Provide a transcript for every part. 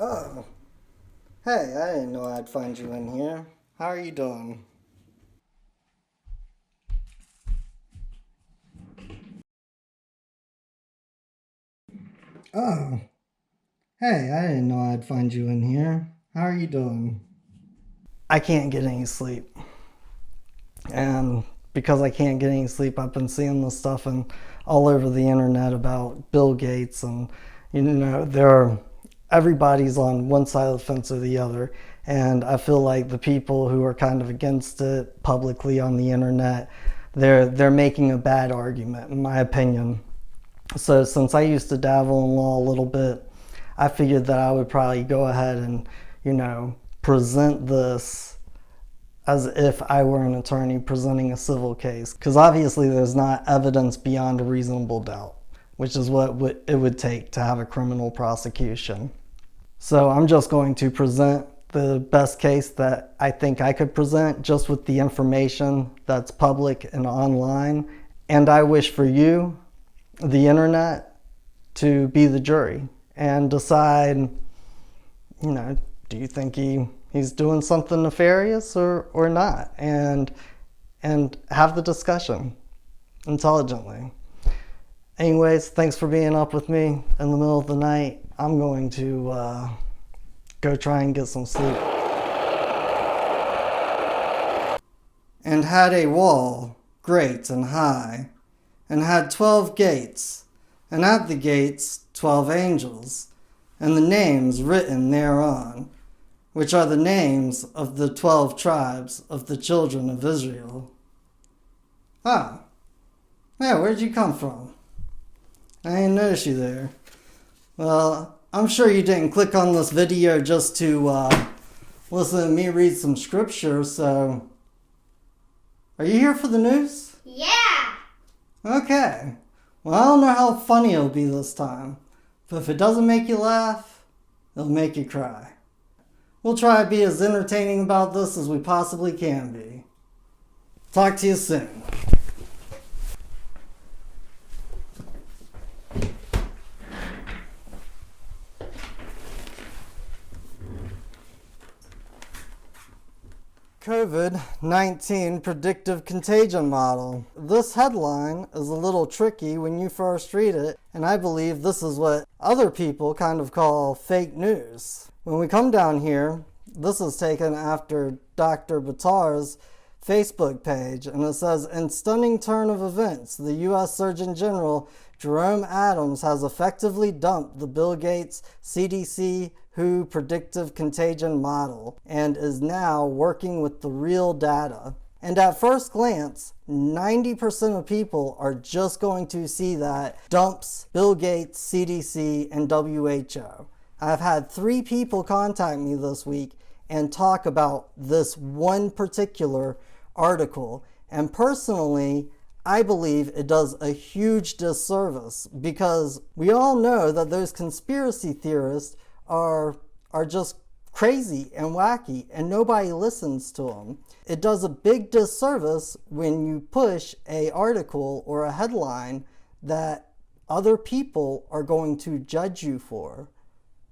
Oh, hey, I didn't know I'd find you in here. How are you doing? Oh, hey, I didn't know I'd find you in here. How are you doing? I can't get any sleep. And because I can't get any sleep, I've been seeing this stuff all over the internet about Bill Gates and everybody's on one side of the fence or the other. And I feel like the people who are kind of against it publicly on the internet, they're making a bad argument, in my opinion. So since I used to dabble in law a little bit, I figured that I would probably go ahead and, present this as if I were an attorney presenting a civil case. Because obviously there's not evidence beyond a reasonable doubt, which is what it would take to have a criminal prosecution. So I'm just going to present the best case that I think I could present just with the information that's public and online. And I wish for you, the internet, to be the jury and decide, do you think he's doing something nefarious or not? And have the discussion intelligently. Anyways, thanks for being up with me in the middle of the night. I'm going to go try and get some sleep. And had a wall great and high, and had 12 gates, and at the gates 12 angels, and the names written thereon, which are the names of the 12 tribes of the children of Israel. Ah, yeah, where'd you come from? I didn't notice you there. Well, I'm sure you didn't click on this video just to listen to me read some scripture, so... Are you here for the news? Yeah! Okay. Well, I don't know how funny it'll be this time, but if it doesn't make you laugh, it'll make you cry. We'll try to be as entertaining about this as we possibly can be. Talk to you soon. COVID-19 predictive contagion model. This headline is a little tricky when you first read it, and I believe this is what other people kind of call fake news. When we come down here, this is taken after Dr. Batar's Facebook page, and it says, in stunning turn of events, the U.S. Surgeon General Jerome Adams has effectively dumped the Bill Gates CDC WHO predictive contagion model and is now working with the real data. And at first glance, 90% of people are just going to see that dumps Bill Gates, CDC, and WHO. I've had 3 people contact me this week and talk about this one particular article. And personally, I believe it does a huge disservice because we all know that those conspiracy theorists are just crazy and wacky and nobody listens to them. It does a big disservice when you push an article or a headline that other people are going to judge you for.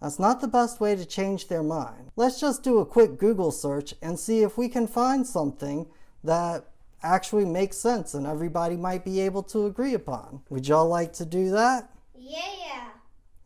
That's not the best way to change their mind. Let's just do a quick Google search and see if we can find something that actually makes sense and everybody might be able to agree upon. Would y'all like to do that? Yeah.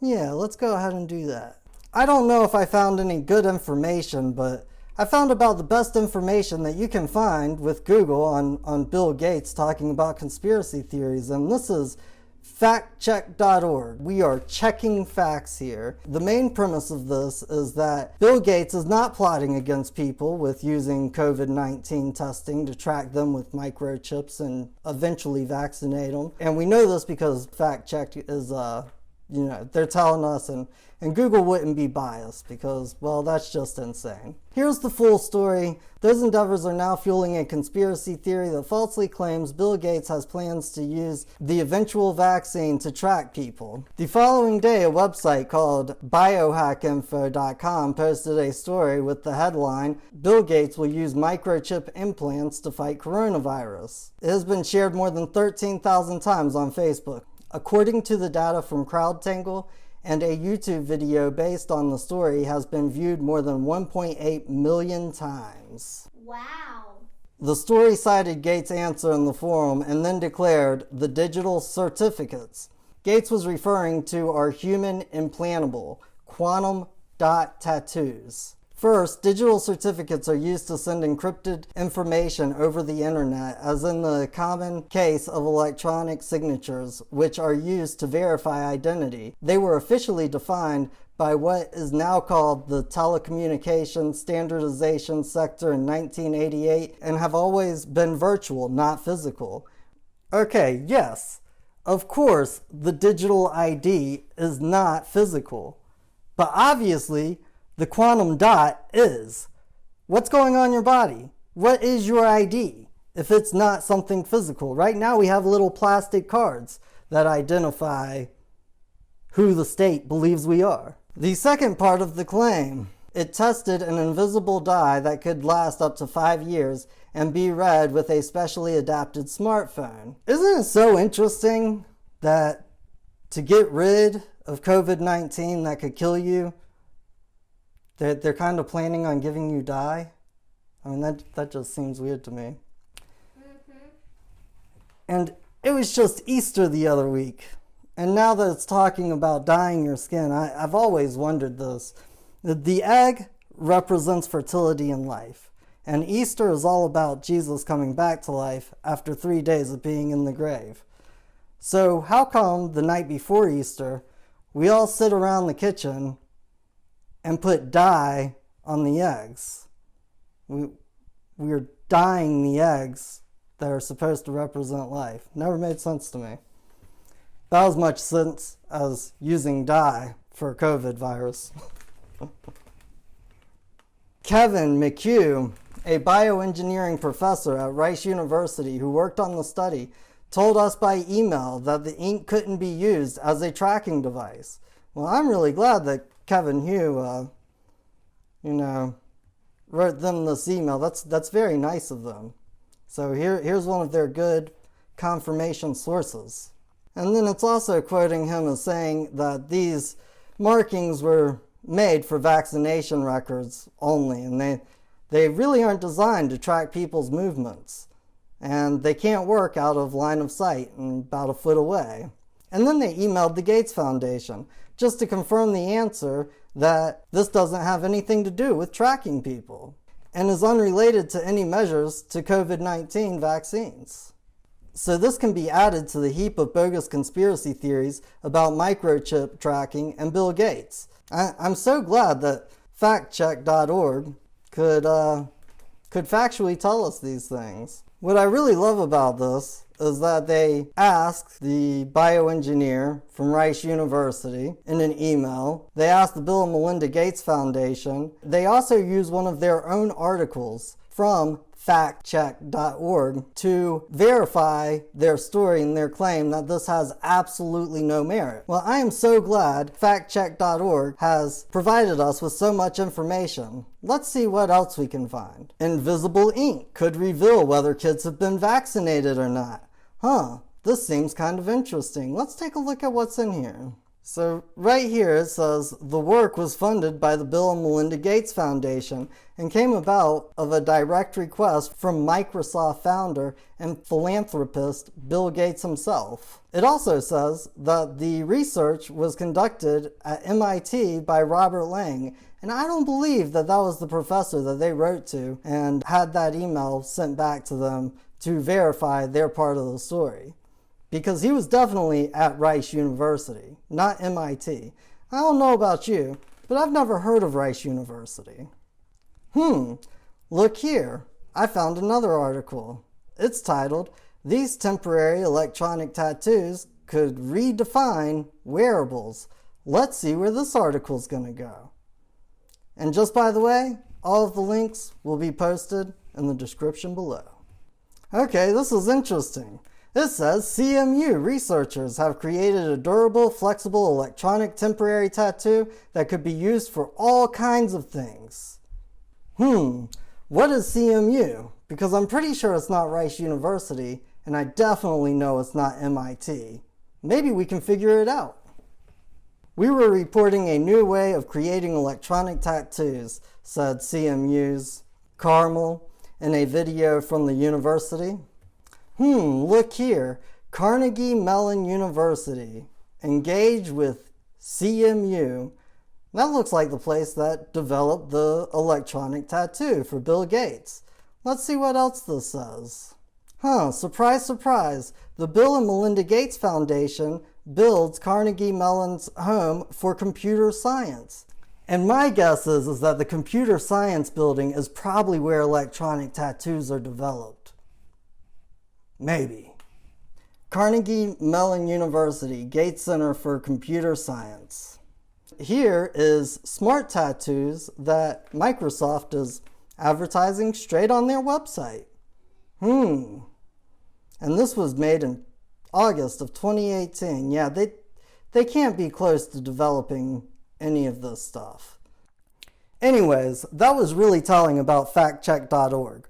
Yeah, let's go ahead and do that. I don't know if I found any good information, but I found about the best information that you can find with Google on Bill Gates talking about conspiracy theories, and this is factcheck.org. We are checking facts here. The main premise of this is that Bill Gates is not plotting against people with using COVID-19 testing to track them with microchips and eventually vaccinate them. And we know this because fact check is, they're telling us, and Google wouldn't be biased because, well, that's just insane. Here's the full story. Those endeavors are now fueling a conspiracy theory that falsely claims Bill Gates has plans to use the eventual vaccine to track people. The following day, a website called biohackinfo.com posted a story with the headline, Bill Gates will use microchip implants to fight coronavirus. It has been shared more than 13,000 times on Facebook. According to the data from CrowdTangle, and a YouTube video based on the story has been viewed more than 1.8 million times. Wow. The story cited Gates' answer in the forum and then declared the digital certificates. Gates was referring to our human implantable quantum dot tattoos. First, digital certificates are used to send encrypted information over the internet, as in the common case of electronic signatures, which are used to verify identity. They were officially defined by what is now called the Telecommunications Standardization Sector in 1988 and have always been virtual, not physical. Okay, yes, of course, the digital ID is not physical, but obviously, the quantum dot is. What's going on in your body? What is your ID if it's not something physical? Right now we have little plastic cards that identify who the state believes we are. The second part of the claim, it tested an invisible dye that could last up to 5 years and be read with a specially adapted smartphone. Isn't it so interesting that to get rid of COVID-19 that could kill you, they're kind of planning on giving you dye? I mean, that just seems weird to me. Mm-hmm. And it was just Easter the other week. And now that it's talking about dyeing your skin, I've always wondered this. The egg represents fertility in life. And Easter is all about Jesus coming back to life after 3 days of being in the grave. So how come the night before Easter, we all sit around the kitchen and put dye on the eggs? We're dyeing the eggs that are supposed to represent life. Never made sense to me. About as much sense as using dye for a COVID virus. Kevin McHugh, a bioengineering professor at Rice University who worked on the study, told us by email that the ink couldn't be used as a tracking device. Well, I'm really glad that Kevin Hugh, wrote them this email. That's very nice of them. So here's one of their good confirmation sources. And then it's also quoting him as saying that these markings were made for vaccination records only, and they really aren't designed to track people's movements. And they can't work out of line of sight and about a foot away. And then they emailed the Gates Foundation just to confirm the answer that this doesn't have anything to do with tracking people and is unrelated to any measures to COVID-19 vaccines. So this can be added to the heap of bogus conspiracy theories about microchip tracking and Bill Gates. I'm so glad that factcheck.org could factually tell us these things. What I really love about this is that they asked the bioengineer from Rice University in an email. They asked the Bill and Melinda Gates Foundation. They also use one of their own articles from factcheck.org to verify their story and their claim that this has absolutely no merit. Well, I am so glad factcheck.org has provided us with so much information. Let's see what else we can find. Invisible ink could reveal whether kids have been vaccinated or not. This seems kind of interesting. Let's take a look at what's in here. So right here it says the work was funded by the Bill and Melinda Gates Foundation and came about of a direct request from Microsoft founder and philanthropist Bill Gates himself. It also says that the research was conducted at MIT by Robert Lang, and I don't believe that was the professor that they wrote to and had that email sent back to them to verify their part of the story. Because he was definitely at Rice University, not MIT. I don't know about you, but I've never heard of Rice University. Look here. I found another article. It's titled, "These Temporary Electronic Tattoos Could Redefine Wearables." Let's see where this article's gonna go. And just by the way, all of the links will be posted in the description below. Okay, this is interesting. It says CMU researchers have created a durable, flexible electronic temporary tattoo that could be used for all kinds of things. What is CMU? Because I'm pretty sure it's not Rice University, and I definitely know it's not MIT. Maybe we can figure it out. We were reporting a new way of creating electronic tattoos, said CMU's Carmel in a video from the university. Look here. Carnegie Mellon University. Engage with CMU. That looks like the place that developed the electronic tattoo for Bill Gates. Let's see what else this says. Surprise, surprise. The Bill and Melinda Gates Foundation builds Carnegie Mellon's home for computer science. And my guess is that the computer science building is probably where electronic tattoos are developed. Maybe. Carnegie Mellon University, Gates Center for Computer Science. Here is smart tattoos that Microsoft is advertising straight on their website. And this was made in August of 2018. Yeah, they can't be close to developing any of this stuff. Anyways, that was really telling about factcheck.org.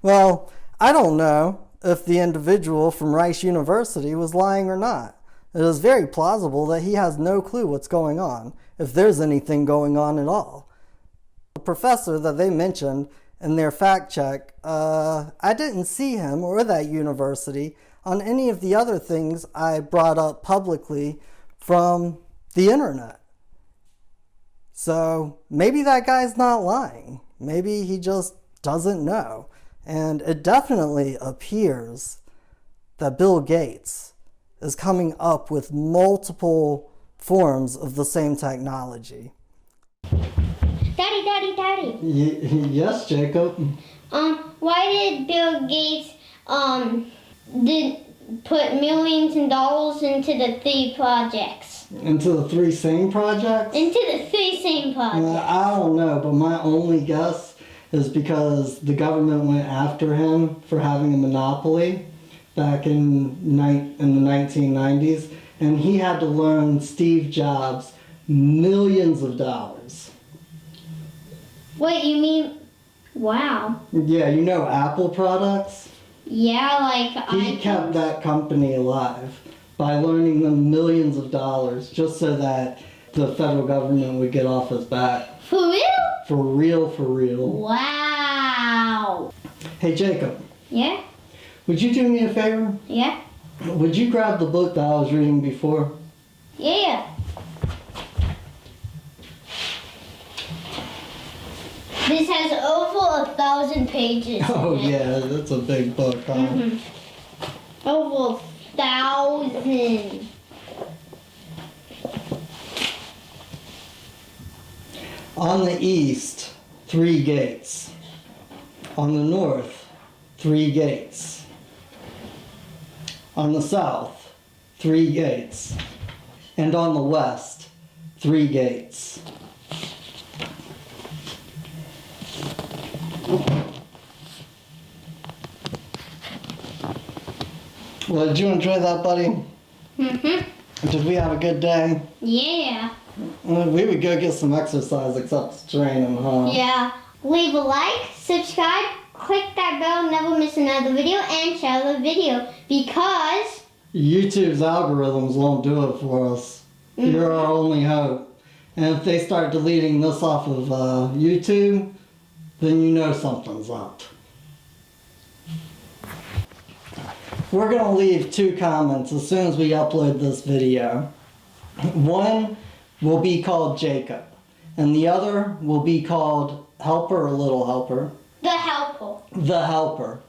Well, I don't know if the individual from Rice University was lying or not. It is very plausible that he has no clue what's going on, if there's anything going on at all. The professor that they mentioned in their fact check, I didn't see him or that university on any of the other things I brought up publicly from the internet. So maybe that guy's not lying. Maybe he just doesn't know. And it definitely appears that Bill Gates is coming up with multiple forms of the same technology. Daddy. Yes, Jacob. Why did Bill Gates put millions of dollars into the 3 projects? Into the 3 same projects? Into the 3 same projects. I don't know, but my only guess is because the government went after him for having a monopoly back in the 1990s, and he had to loan Steve Jobs millions of dollars. What, you mean? Wow. Yeah, you know Apple products? Yeah, like He kept that company alive by loaning them millions of dollars just so that the federal government would get off his back. For real? For real. Wow. Hey, Jacob. Yeah? Would you do me a favor? Yeah? Would you grab the book that I was reading before? Yeah. This has over 1,000 pages. Oh yeah, that's a big book, huh? Mm-hmm. Over 1,000. On the east, 3 gates. On the north, 3 gates. On the south, 3 gates. And on the west, 3 gates. Well, did you enjoy that, buddy? Mm-hmm. Did we have a good day? Yeah. We would go get some exercise except it's training, huh? Yeah. Leave a like, subscribe, click that bell, never miss another video, and share the video because YouTube's algorithms won't do it for us. You're our only hope. And if they start deleting this off of YouTube, then you know something's up. We're going to leave 2 comments as soon as we upload this video. One will be called Jacob, and the other will be called Helper or Little Helper. the helper. The helper.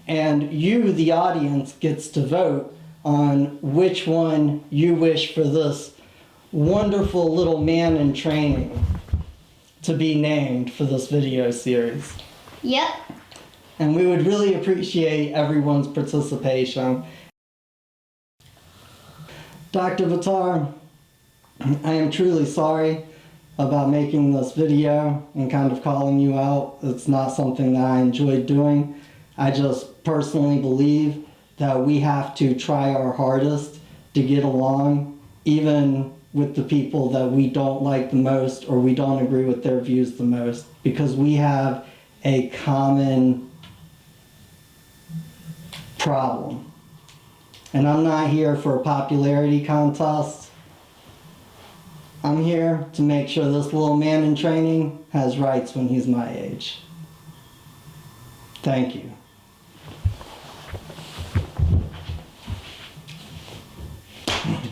And you, the audience, gets to vote on which one you wish for this wonderful little man in training to be named for this video series. Yep. And we would really appreciate everyone's participation. Dr. Vitar, I am truly sorry about making this video and kind of calling you out. It's not something that I enjoyed doing. I just personally believe that we have to try our hardest to get along, even with the people that we don't like the most or we don't agree with their views the most, because we have a common problem. And I'm not here for a popularity contest. I'm here to make sure this little man in training has rights when he's my age. Thank you.